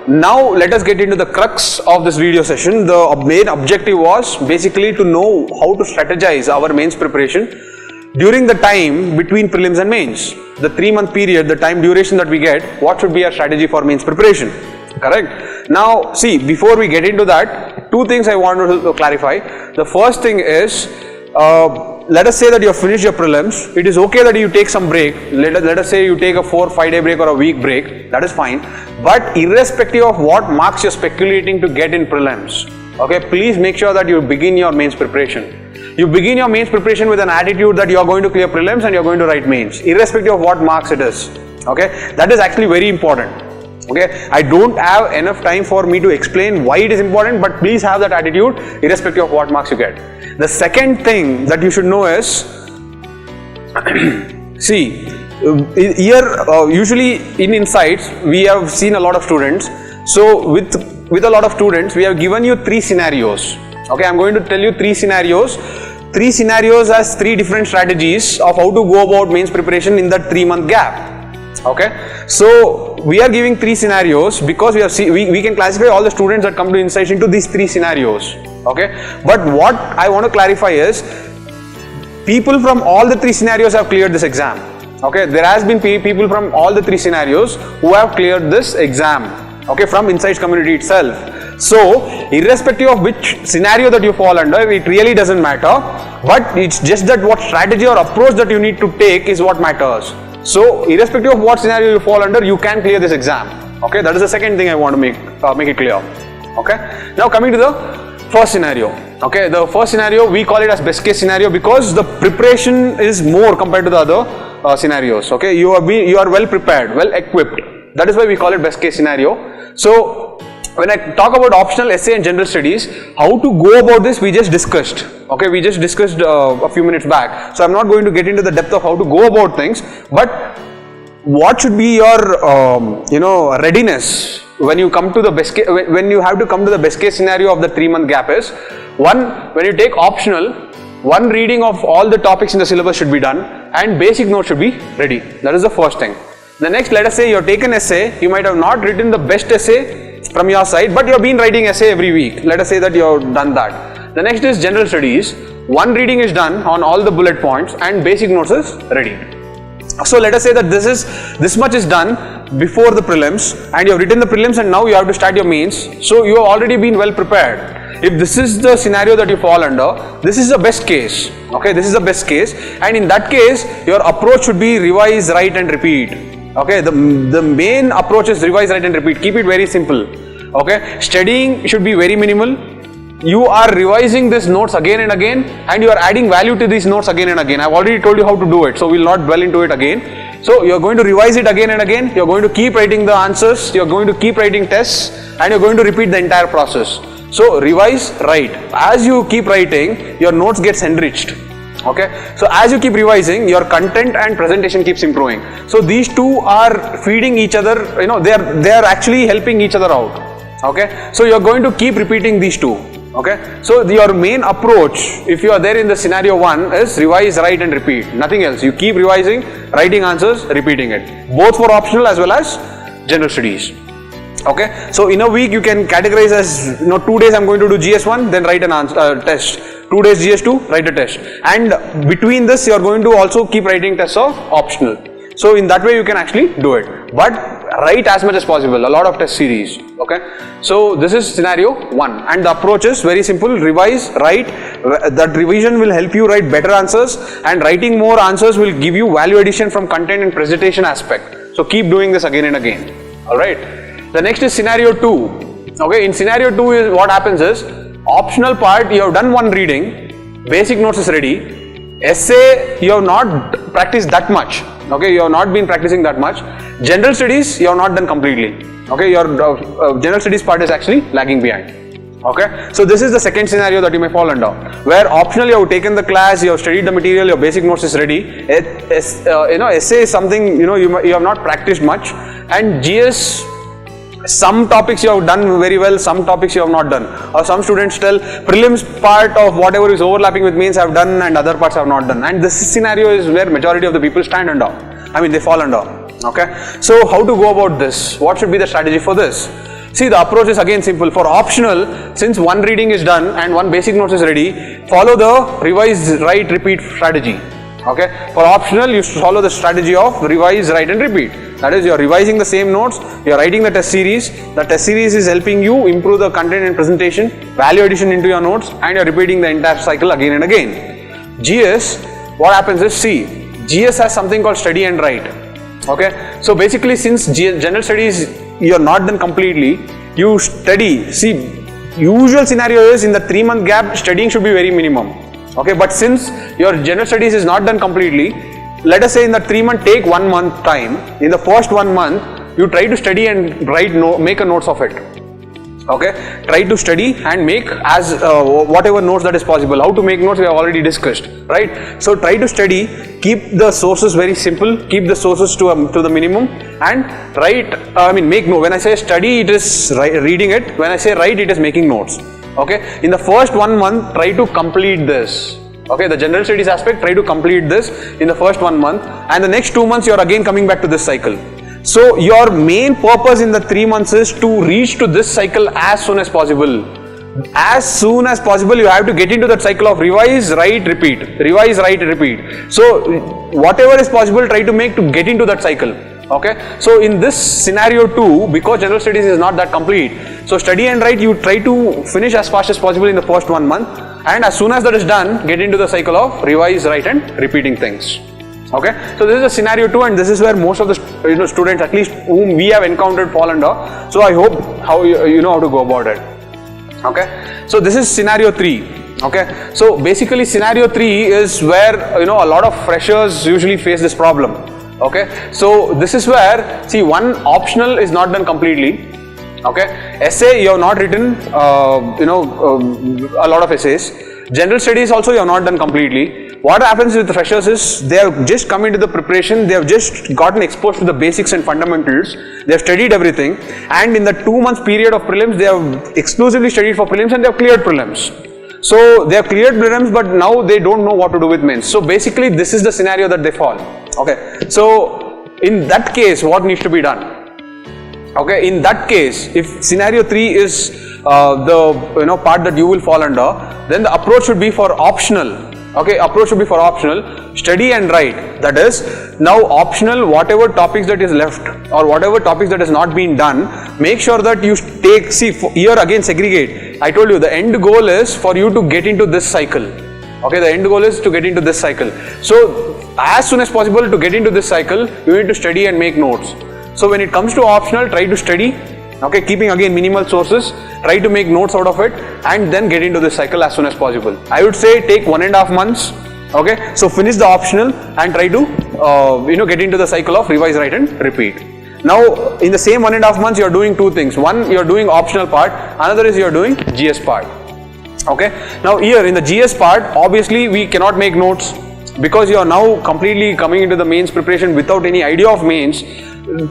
Now let us get into the crux of this video session. The main objective was basically to know how to strategize our mains preparation during the time between prelims and mains. The 3-month period, the time duration that we get, what should be our strategy for mains preparation? Correct? Now see, before we get into that, 2 things I want to clarify. The first thing is, let us say that you have finished your prelims. It is okay that you take some break. Let us say you take a 4 or 5 day break or a week break. That is fine. But irrespective of what marks you're speculating to get in prelims, okay, please make sure that you begin your mains preparation. You begin your mains preparation with an attitude that you are going to clear prelims and you are going to write mains, irrespective of what marks it is. Okay, that is actually very important. Okay, I don't have enough time for me to explain why it is important, but please have that attitude irrespective of what marks you get. The second thing that you should know is, see, here usually in Insights we have seen a lot of students. So with a lot of students, we have given you 3 scenarios. Okay, I'm going to tell you 3 scenarios. 3 scenarios as 3 different strategies of how to go about mains preparation in that 3-month gap. Okay, so we are giving 3 scenarios because we can classify all the students that come to Insights into these 3 scenarios. Okay, but what I want to clarify is, people from all the 3 scenarios have cleared this exam. Okay, there has been people from all the 3 scenarios who have cleared this exam. Okay, from Insights community itself. So irrespective of which scenario that you fall under, it really doesn't matter, but it's just that what strategy or approach that you need to take is what matters. So irrespective of what scenario you fall under, you can clear this exam. Okay, that is the second thing I want to make it clear. Okay, now coming to the first scenario. Okay, the first scenario we call it as best case scenario because the preparation is more compared to the other scenarios. Okay, you are well prepared, well equipped. That is why we call it best case scenario. So when I talk about optional essay and general studies, how to go about this we just discussed. Okay, we just discussed a few minutes back. So I'm not going to get into the depth of how to go about things, but what should be your readiness when you come to the best case, when you have to come to the best case scenario of the 3-month gap is, 1, when you take optional, 1 reading of all the topics in the syllabus should be done and basic notes should be ready. That is the first thing. The next, let us say you have taken essay, you might have not written the best essay from your side, but you have been writing essay every week. Let us say that you have done that. The next is general studies. 1 reading is done on all the bullet points and basic notes is ready. So let us say that this much is done before the prelims and you have written the prelims and now you have to start your mains. So you have already been well prepared. If this is the scenario that you fall under, this is the best case. Okay, this is the best case, and in that case your approach should be revise, write and repeat. Okay, the main approach is revise, write and repeat. Keep it very simple. Okay, studying should be very minimal. You are revising these notes again and again and you are adding value to these notes again and again. I've already told you how to do it, so we'll not dwell into it again. So you're going to revise it again and again. You're going to keep writing the answers. You're going to keep writing tests and you're going to repeat the entire process. So revise, write. As you keep writing, your notes gets enriched. Okay, so as you keep revising, your content and presentation keeps improving. So these 2 are feeding each other, they are actually helping each other out. Okay, so you're going to keep repeating these 2. Okay, so your main approach, if you are there in the scenario 1, is revise, write and repeat. Nothing else. You keep revising, writing answers, repeating it. Both for optional as well as general studies. Okay, so in a week you can categorize as 2 days I'm going to do GS1, then write an answer, test. 2 days GS2, write a test. And between this you are going to also keep writing tests of optional. So in that way you can actually do it. But write as much as possible, a lot of test series. Okay, so this is scenario 1 and the approach is very simple. Revise, write. That revision will help you write better answers, and writing more answers will give you value addition from content and presentation aspect. So keep doing this again and again. Alright, the next is scenario 2. Okay, in scenario 2 is what happens is, optional part you have done 1 reading, basic notes is ready, essay you have not practiced that much. Okay, you have not been practicing that much. General studies you have not done completely. Okay, your general studies part is actually lagging behind. Okay, so this is the second scenario that you may fall under, where optional you have taken the class, you have studied the material, your basic notes is ready. Essay is something you have not practiced much, and GS, some topics you have done very well, some topics you have not done. Or some students tell prelims part of whatever is overlapping with mains have done and other parts have not done. And this scenario is where majority of the people stand under. They fall under. Okay. So how to go about this? What should be the strategy for this? See, the approach is again simple. For optional, since one reading is done and one basic notes is ready, follow the revise, write, repeat strategy. Okay, for optional, you follow the strategy of revise, write and repeat. That is, you are revising the same notes, you are writing the test series. The test series is helping you improve the content and presentation, value addition into your notes, and you are repeating the entire cycle again and again. GS, what happens is, see, GS has something called study and write. Okay, so basically, since general studies you are not done completely, you study. See, usual scenario is in the 3-month gap, studying should be very minimum. Okay, but since your general studies is not done completely, let us say in the 3 month, take 1 month time. In the first 1 month, you try to study and write, make a notes of it. Okay, try to study and make as whatever notes that is possible. How to make notes we have already discussed, right? So try to study, keep the sources very simple, keep the sources to the minimum, and write. Make note. When I say study, it is reading it. When I say write, it is making notes. Okay, in the first 1 month, try to complete this. Okay, the general studies aspect, try to complete this in the first 1 month, and the next 2 months you are again coming back to this cycle. So your main purpose in the 3 months is to reach to this cycle as soon as possible. As soon as possible, you have to get into that cycle of revise, write, repeat, revise, write, repeat. So whatever is possible, try to make to get into that cycle. Okay, so in this scenario too, because general studies is not that complete, so study and write, you try to finish as fast as possible in the first 1 month, and as soon as that is done, get into the cycle of revise, write and repeating things. Okay, so this is a scenario 2, and this is where most of the students, at least whom we have encountered, fall under. So I hope how you know how to go about it. Okay, so this is scenario 3. Okay, so basically scenario 3 is where a lot of freshers usually face this problem. Okay, so this is where, see, one optional is not done completely. Okay, essay you have not written a lot of essays. General studies also you have not done completely. What happens with the freshers is they have just come into the preparation, they have just gotten exposed to the basics and fundamentals, they have studied everything, and in the 2 months period of prelims they have exclusively studied for prelims and they have cleared prelims. So they have cleared prelims, but now they don't know what to do with mains. So basically this is the scenario that they fall. Okay, so in that case what needs to be done? Okay, in that case, if scenario 3 is the part that you will fall under, then the approach should be for optional. Okay, approach should be for optional, study and write. That is, now optional, whatever topics that is left or whatever topics that has not been done, make sure that you take, see, here again segregate. I told you the end goal is for you to get into this cycle. Okay, the end goal is to get into this cycle. So as soon as possible to get into this cycle, you need to study and make notes. So when it comes to optional, try to study. Okay, keeping again minimal sources, try to make notes out of it and then get into this cycle as soon as possible. I would say take 1.5 months. Okay, so finish the optional and try to get into the cycle of revise, write and repeat. Now in the same 1.5 months you are doing 2 things. One, you are doing optional part, another is you are doing GS part. Okay, now here in the GS part, obviously we cannot make notes because you are now completely coming into the mains preparation without any idea of mains.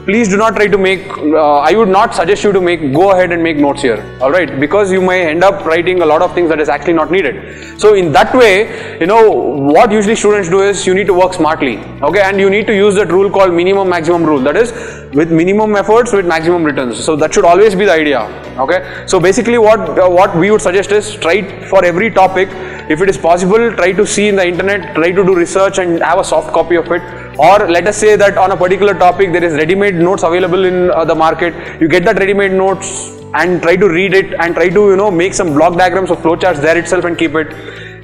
Please do not try to make, I would not suggest you to go ahead and make notes here, alright, because you may end up writing a lot of things that is actually not needed. So in that way, what usually students do is you need to work smartly, okay, and you need to use that rule called minimum maximum rule, that is with minimum efforts with maximum returns. So that should always be the idea, okay. So basically what we would suggest is try for every topic, if it is possible, try to see in the internet, try to do research and have a soft copy of it. Or let us say that on a particular topic there is ready-made notes available in the market. You get that ready-made notes and try to read it and try to make some block diagrams or flowcharts there itself and keep it.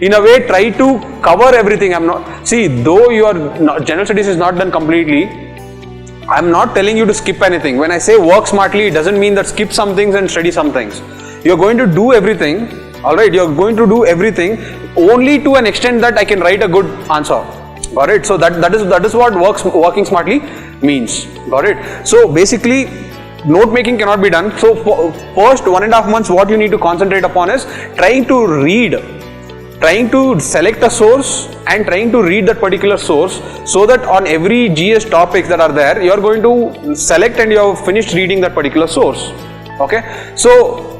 In a way, try to cover everything. Though your general studies is not done completely, I am not telling you to skip anything. When I say work smartly, it doesn't mean that skip some things and study some things. You are going to do everything. Alright, you are going to do everything only to an extent that I can write a good answer. Got it? So that is what working smartly means. Got it? So basically, note making cannot be done. So first 1.5 months, what you need to concentrate upon is trying to read, trying to select a source and trying to read that particular source, so that on every GS topics that are there, you are going to select and you have finished reading that particular source. Okay? So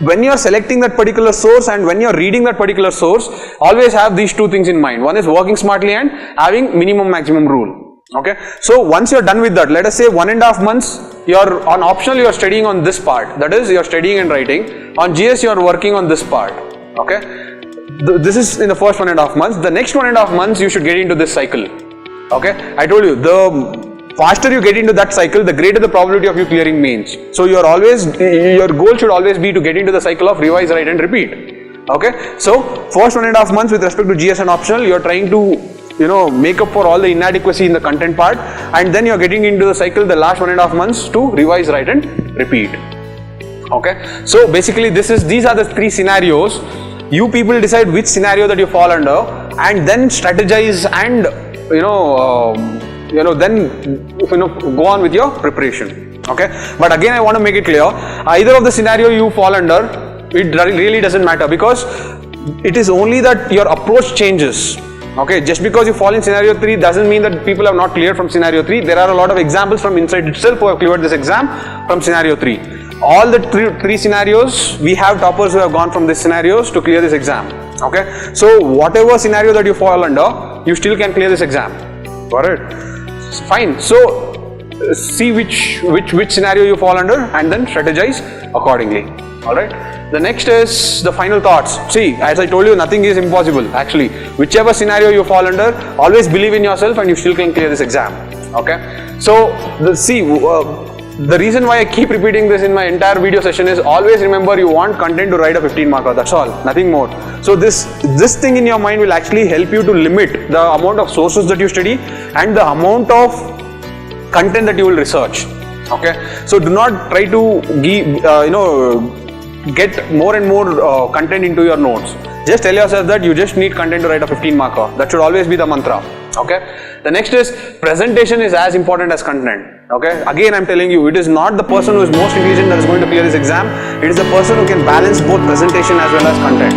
when you are selecting that particular source and when you are reading that particular source, always have these 2 things in mind. One is working smartly and having minimum maximum rule. Okay, so once you are done with that, let us say 1.5 months you're on optional, you're studying on this part, that is, you're studying and writing. On GS, you're working on this part. Okay, this is in the first 1.5 months. The next 1.5 months, you should get into this cycle. Okay, I told you, the faster you get into that cycle, the greater the probability of you clearing mains. So your goal should always be to get into the cycle of revise, write and repeat. Okay, so first 1.5 months with respect to GS and optional, you're trying to make up for all the inadequacy in the content part, and then you're getting into the cycle the last 1.5 months to revise, write and repeat. Okay, so basically these are the 3 scenarios. You people decide which scenario that you fall under, and then strategize and then go on with your preparation. Okay, but again I want to make it clear, either of the scenario you fall under, it really doesn't matter, because it is only that your approach changes. Okay, just because you fall in scenario 3 doesn't mean that people have not cleared from scenario 3. There are a lot of examples from inside itself who have cleared this exam from scenario 3. All the three scenarios, we have toppers who have gone from these scenarios to clear this exam. Okay, so whatever scenario that you fall under, you still can clear this exam. Got it? Fine. So see which scenario you fall under and then strategize accordingly. Alright. The next is the final thoughts. See, as I told you, nothing is impossible actually. Whichever scenario you fall under, always believe in yourself and you still can clear this exam. Okay. So the reason why I keep repeating this in my entire video session is, always remember, you want content to write a 15 marker, that's all, nothing more. So this thing in your mind will actually help you to limit the amount of sources that you study and the amount of content that you will research. Okay, so do not try to get more and more content into your notes. Just tell yourself that you just need content to write a 15 marker. That should always be the mantra. Okay. The next is, presentation is as important as content. Okay, again I'm telling you, it is not the person who is most intelligent that is going to clear this exam. It is the person who can balance both presentation as well as content.